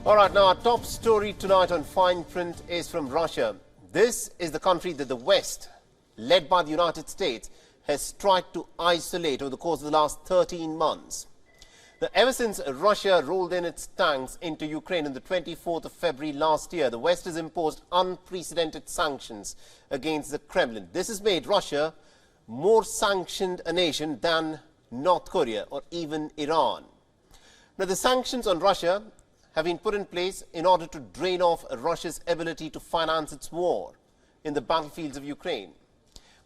All right, now our top story tonight on Fine Print is from Russia. This is the country that the West, led by the United States, has tried to isolate over the course of the last 13 months. Now, ever since Russia rolled in its tanks into Ukraine on the 24th of February last year, the West has imposed unprecedented sanctions against the Kremlin. This has made Russia more sanctioned a nation than North Korea or even Iran. Now, the sanctions on Russia have been put in place in order to drain off Russia's ability to finance its war in the battlefields of Ukraine.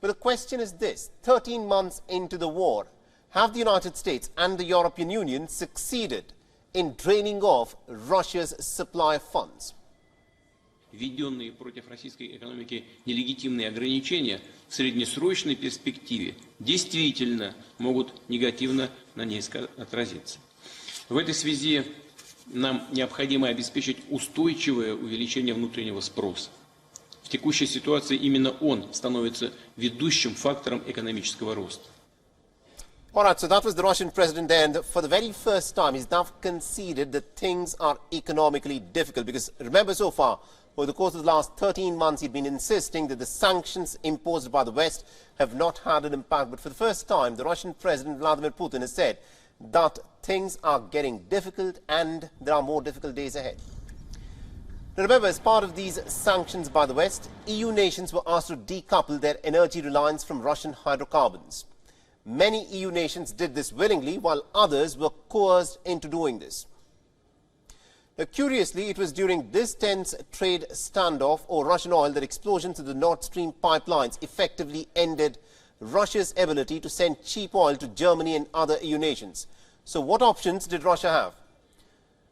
But the question is this: 13 months into the war, have the United States and the European Union succeeded in draining off Russia's supply of funds? Введенные против российской экономики нелегитимные ограничения в среднесрочной перспективе действительно могут негативно на ней отразиться. В этой связи нам необходимо обеспечить устойчивое увеличение внутреннего спроса. В текущей ситуации именно он становится ведущим фактором экономического роста. All right, so that was the Russian president there, and for the very first time he's now conceded that things are economically difficult, because remember, so far over the course of the last 13 months he'd been insisting that the sanctions imposed by the West have not had an impact. But for the first time the Russian president Vladimir Putin has said that things are getting difficult and there are more difficult days ahead. Now remember, as part of these sanctions by the West, EU nations were asked to decouple their energy reliance from Russian hydrocarbons. Many EU nations did this willingly, while others were coerced into doing this. Now, curiously, it was during this tense trade standoff over Russian oil that explosions of the Nord Stream pipelines effectively ended Russia's ability to send cheap oil to Germany and other EU nations. So what options did Russia have?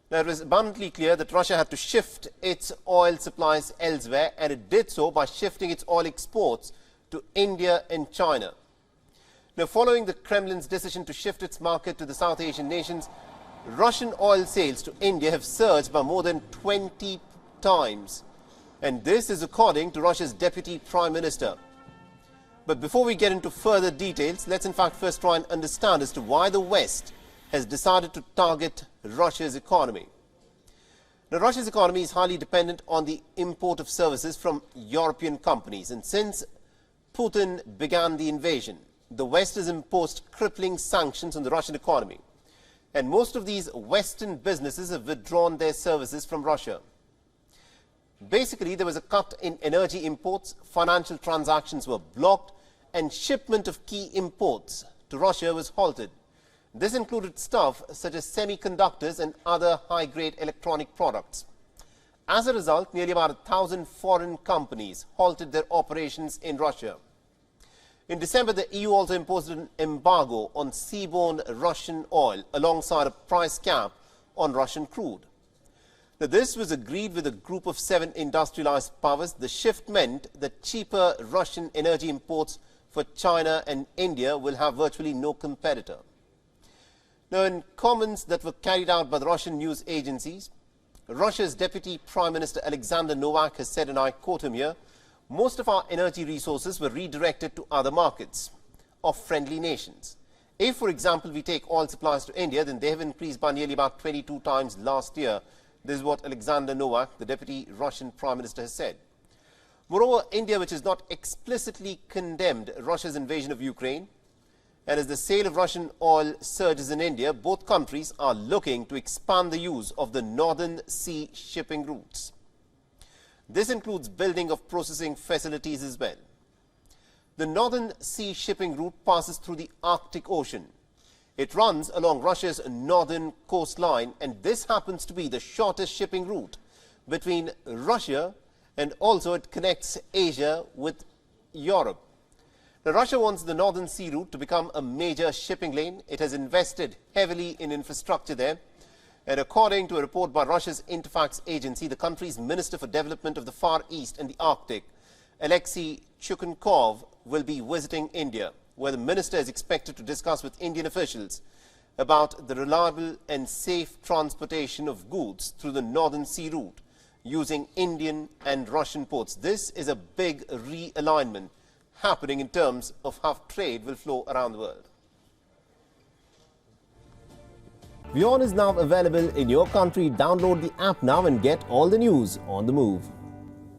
Now, it was abundantly clear that Russia had to shift its oil supplies elsewhere, and it did so by shifting its oil exports to India and China. Now, following the Kremlin's decision to shift its market to the South Asian nations, Russian oil sales to India have surged by more than 20 times. And this is according to Russia's Deputy Prime Minister. But before we get into further details, let's in fact first try and understand as to why the West has decided to target Russia's economy. Now, Russia's economy is highly dependent on the import of services from European companies. And since Putin began the invasion, the West has imposed crippling sanctions on the Russian economy. And most of these Western businesses have withdrawn their services from Russia. Basically, there was a cut in energy imports, financial transactions were blocked, and shipment of key imports to Russia was halted. This included stuff such as semiconductors and other high-grade electronic products. As a result, nearly about 1,000 foreign companies halted their operations in Russia. In December, the EU also imposed an embargo on seaborne Russian oil alongside a price cap on Russian crude. Now, this was agreed with a group of 7 industrialized powers. The shift meant that cheaper Russian energy imports for China and India will have virtually no competitor. Now, in comments that were carried out by the Russian news agencies, Russia's Deputy Prime Minister Alexander Novak has said, and I quote him here, "Most of our energy resources were redirected to other markets of friendly nations. If, for example, we take oil supplies to India, then they have increased by nearly about 22 times last year." This is what Alexander Novak, the Deputy Russian Prime Minister, has said. Moreover, India, which has not explicitly condemned Russia's invasion of Ukraine, and as the sale of Russian oil surges in India, both countries are looking to expand the use of the Northern Sea shipping routes. This includes building of processing facilities as well. The Northern Sea shipping route passes through the Arctic Ocean. It runs along Russia's northern coastline, and this happens to be the shortest shipping route between Russia, and also it connects Asia with Europe. Now, Russia wants the Northern Sea route to become a major shipping lane. It has invested heavily in infrastructure there. And according to a report by Russia's Interfax agency, the country's Minister for Development of the Far East and the Arctic, Alexei Chukunkov, will be visiting India, where the minister is expected to discuss with Indian officials about the reliable and safe transportation of goods through the Northern Sea route using Indian and Russian ports. This is a big realignment happening in terms of how trade will flow around the world. WION is now available in your country. Download the app now and get all the news on the move.